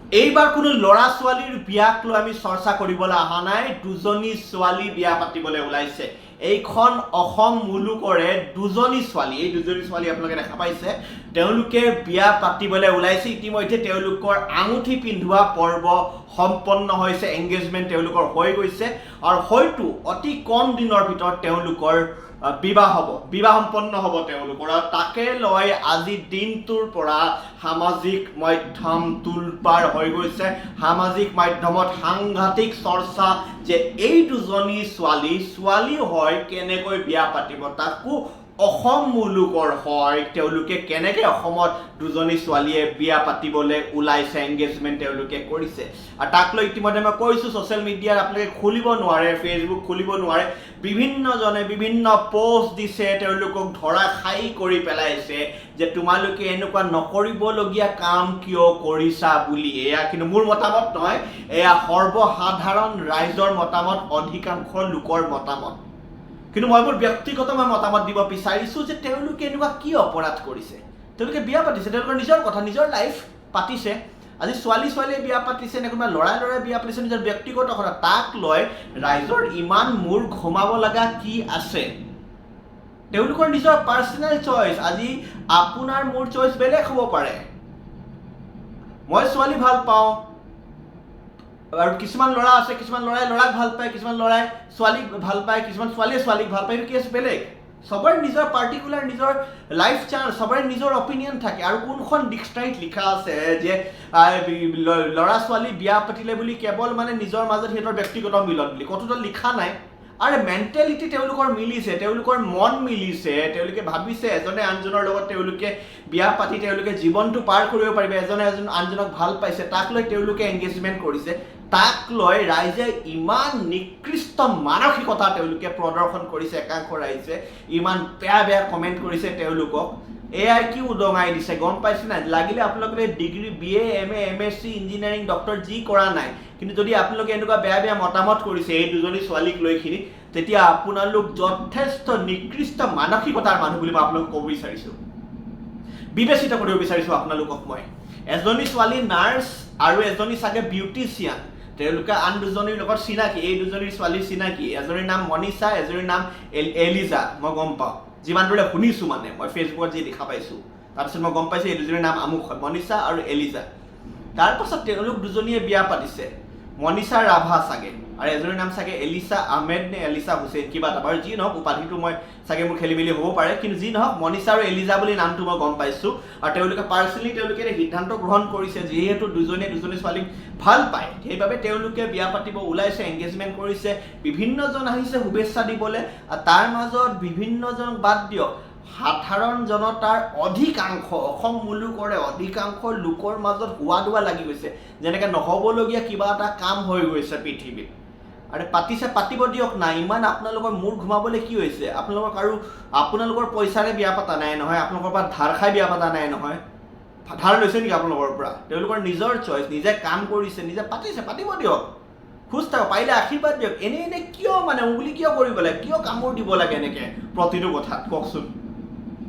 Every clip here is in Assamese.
এইবাৰ কোনো ল'ৰা ছোৱালীৰ বিয়াক লৈ আমি চৰ্চা কৰিবলৈ অহা নাই। দুজনী ছোৱালী বিয়া পাতিবলৈ ওলাইছে। এইখন অসম মুলুকৰে দুজনী ছোৱালী, এই দুজনী ছোৱালী আপোনালোকে দেখা পাইছে, তেওঁলোকে বিয়া পাতিবলৈ ওলাইছে। ইতিমধ্যে তেওঁলোকৰ আঙুঠি পিন্ধোৱা পৰ্ব সম্পন্ন হৈছে, এংগেজমেণ্ট তেওঁলোকৰ হৈ গৈছে আৰু হয়তো অতি কম দিনৰ ভিতৰত তেওঁলোকৰ বিবাহ সম্পন্ন হ'ব তেওঁলোকৰ। আৰু তাকে লৈ আজি দিনটোৰ পৰা সামাজিক মাধ্যম তোলপাৰ হৈ গৈছে। সামাজিক মাধ্যমত সাংঘাতিক চৰ্চা যে এই দুজনী ছোৱালী হয় কেনেকৈ বিয়া পাতিব, তাকো অসম মুলুকৰ হয়, তেওঁলোকে কেনেকৈ অসমত দুজনী ছোৱালীয়ে বিয়া পাতিবলৈ ওলাইছে, এংগেজমেণ্ট তেওঁলোকে কৰিছে। আৰু তাক লৈ ইতিমধ্যে মই কৈছোঁ ছ'চিয়েল মিডিয়াত আপোনালোকে খুলিব নোৱাৰে, ফেচবুক খুলিব নোৱাৰে, বিভিন্নজনে বিভিন্ন পোষ্ট দিছে, তেওঁলোকক ধৰাশায়ী কৰি পেলাইছে যে তোমালোকে এনেকুৱা নকৰিবলগীয়া কাম কিয় কৰিছা বুলি। এয়া কিন্তু মোৰ মতামত নহয়, এয়া সৰ্বসাধাৰণ ৰাইজৰ মতামত, অধিকাংশ লোকৰ মতামত। কিন্তু মই মোৰ ব্যক্তিগত মতামত দিব বিচাৰিছোঁ যে তেওঁলোকে এনেকুৱা কি অপৰাধ কৰিছে। তেওঁলোকে বিয়া পাতিছে, তেওঁলোকৰ নিজৰ কথা, নিজৰ লাইফ পাতিছে। আজি ছোৱালীয়ে বিয়া পাতিছে নে কোনোবা ল'ৰাই বিয়া পাতিছে, নিজৰ ব্যক্তিগত কথা, তাক লৈ ৰাইজৰ ইমান মূৰ ঘুমাব লগা কি আছে? তেওঁলোকৰ নিজৰ পাৰ্চনেল চইচ। আজি আপোনাৰ মোৰ চইচ বেলেগ হ'ব পাৰে। মই ছোৱালী ভাল পাওঁ আৰু কিছুমান ল'ৰা আছে, কিছুমান ল'ৰাই ল'ৰাক ভাল পায়, কিছুমান ল'ৰাই ছোৱালীক ভাল পায়, কিছুমান ছোৱালীয়ে ছোৱালীক ভাল পায়, এইটো কেছ বেলেগ। চবৰে নিজৰ পাৰ্টিকুলাৰ নিজৰ লাইফ চান্স, চবৰে নিজৰ অপিনিয়ন থাকে। আৰু কোনখন ডিক্সনাৰীত লিখা আছে যে ল'ৰা ছোৱালী বিয়া পাতিলে বুলি কেৱল মানে নিজৰ মাজত সিহঁতৰ ব্যক্তিগত মিলন বুলি? ক'তোতো লিখা নাই। আৰু মেণ্টেলিটি তেওঁলোকৰ মিলিছে, তেওঁলোকৰ মন মিলিছে, তেওঁলোকে ভাবিছে এজনে আনজনৰ লগত তেওঁলোকে বিয়া পাতি তেওঁলোকে জীৱনটো পাৰ কৰিব পাৰিব, এজনে আনজনক ভাল পাইছে, তাক লৈ তেওঁলোকে এংগেজমেণ্ট কৰিছে। তাক লৈ ৰাইজে ইমান নিকৃষ্ট মানসিকতা তেওঁলোকে প্ৰদৰ্শন কৰিছে, একাংশ ৰাইজে ইমান বেয়া কমেণ্ট কৰিছে তেওঁলোকক। এয়াই কি উদঙাই দিছে গম পাইছে নাই? লাগিলে আপোনালোকে degree BA MA MSc engineering doctor যি কৰা নাই, কিন্তু যদি আপোনালোকে এনেকুৱা বেয়া মতামত কৰিছে এই দুজনী ছোৱালীক লৈখিনি, তেতিয়া আপোনালোক যথেষ্ট নিকৃষ্ট মানসিকতাৰ মানুহ বুলি মই আপোনালোকক ক'ব বিচাৰিছোঁ, বিবেচিত কৰিব বিচাৰিছোঁ আপোনালোকক মই। এজনী ছোৱালী নাৰ্ছ আৰু এজনী চাগে বিউটিচিয়ান, তেওঁলোকে আন দুজনীৰ লগত চিনাকি, এই দুজনীৰ ছোৱালীৰ চিনাকি। এজনীৰ নাম মনিষা, এজনীৰ নাম এলিজা। মই গম পাওঁ, যিমান দূৰে শুনিছোঁ, মানে মই ফেচবুকত যি দেখা পাইছোঁ, তাৰপিছত মই গম পাইছোঁ এই দুজনীৰ নাম আমুক হয়, মনিষা আৰু এলিজা। তাৰপাছত তেওঁলোক দুজনীয়ে বিয়া পাতিছে। মনিষা ৰাভা চাগে, আৰু এজনীৰ নাম চাগে এলিছা আহমেদ নে এলিছা হুছেইন, কিবা এটা। বাৰু যি নহওক, উপাধিটো মই চাগে মোৰ খেলি মেলি হ'ব পাৰে, কিন্তু যি নহওক মনিষা আৰু এলিজা বুলি নামটো মই গম পাইছোঁ। আৰু তেওঁলোকে পাৰ্চনেলি তেওঁলোকে সিদ্ধান্ত গ্ৰহণ কৰিছে, যিহেতু দুজনী ছোৱালীক ভাল পায়, সেইবাবে তেওঁলোকে বিয়া পাতিব ওলাইছে, এংগেজমেণ্ট কৰিছে। বিভিন্নজন আহিছে শুভেচ্ছা দিবলৈ, আৰু তাৰ মাজত বিভিন্নজন বাদ দিয়ক, সাধাৰণ জনতাৰ অধিকাংশ, অসম মুলুকৰে অধিকাংশ লোকৰ মাজত হোৱা দোৱা লাগি গৈছে, যেনেকৈ নহ'বলগীয়া কিবা এটা কাম হৈ গৈছে পৃথিৱীত। আৰু পাতিছে, পাতিব দিয়ক না। ইমান আপোনালোকৰ মূৰ ঘুমাবলৈ কি হৈছে? আপোনালোকৰ পইচাৰে বিয়া পতা নাই নহয়, আপোনালোকৰ পৰা ধাৰ খাই বিয়া পতা নাই নহয়। ধাৰ লৈছে নেকি আপোনালোকৰ পৰা? তেওঁলোকৰ নিজৰ চইচ, নিজে কাম কৰিছে, নিজে পাতিছে, পাতিব দিয়ক, খোজ থাকক, পাৰিলে আশীৰ্বাদ দিয়ক। এনে কিয় মানে উগুলি কিয় কৰিব লাগে, কিয় কামোৰ দিব লাগে এনেকৈ প্ৰতিটো কথাত? কওকচোন।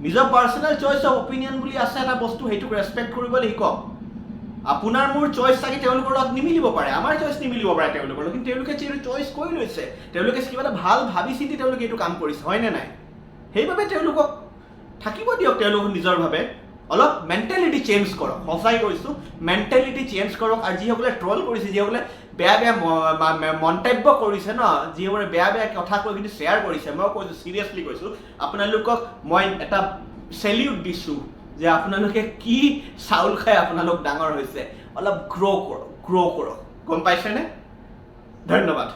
নিজৰ পাৰ্চনেল চইচ অফ অপিনিয়ন বুলি আছে এটা বস্তু, সেইটোক ৰেচপেক্ট কৰিবলৈ শিকক। আপোনাৰ মোৰ চইচ চাগে তেওঁলোকৰ লগত নিমিলিব পাৰে, আমাৰ চইচ নিমিলিব পাৰে তেওঁলোকৰ লগত, কিন্তু তেওঁলোকে যিহেতু চইচ কৰি লৈছে, তেওঁলোকে কিবা এটা ভাল ভাবি চিন্তি তেওঁলোকে এইটো কাম কৰিছে, হয়নে নাই? সেইবাবে তেওঁলোকক থাকিব দিয়ক, তেওঁলোক নিজৰভাৱে। অলপ মেণ্টেলিটি চেঞ্জ কৰক, সঁচাই কৈছোঁ, মেণ্টেলিটি চেঞ্জ কৰক। আৰু যিসকলে ট্ৰল কৰিছে, যিসকলে বেয়া মন্তব্য কৰিছে ন, যিসকলে বেয়া কথা কৈ কিন্তু শ্বেয়াৰ কৰিছে, মই কৈছোঁ, চিৰিয়াছলি কৈছোঁ, আপোনালোকক মই এটা চেলিউট দিছোঁ যে আপোনালোকে কি চাউল খাই আপোনালোক ডাঙৰ হৈছে। অলপ গ্ৰ' কৰক, গম পাইছেনে? ধন্যবাদ।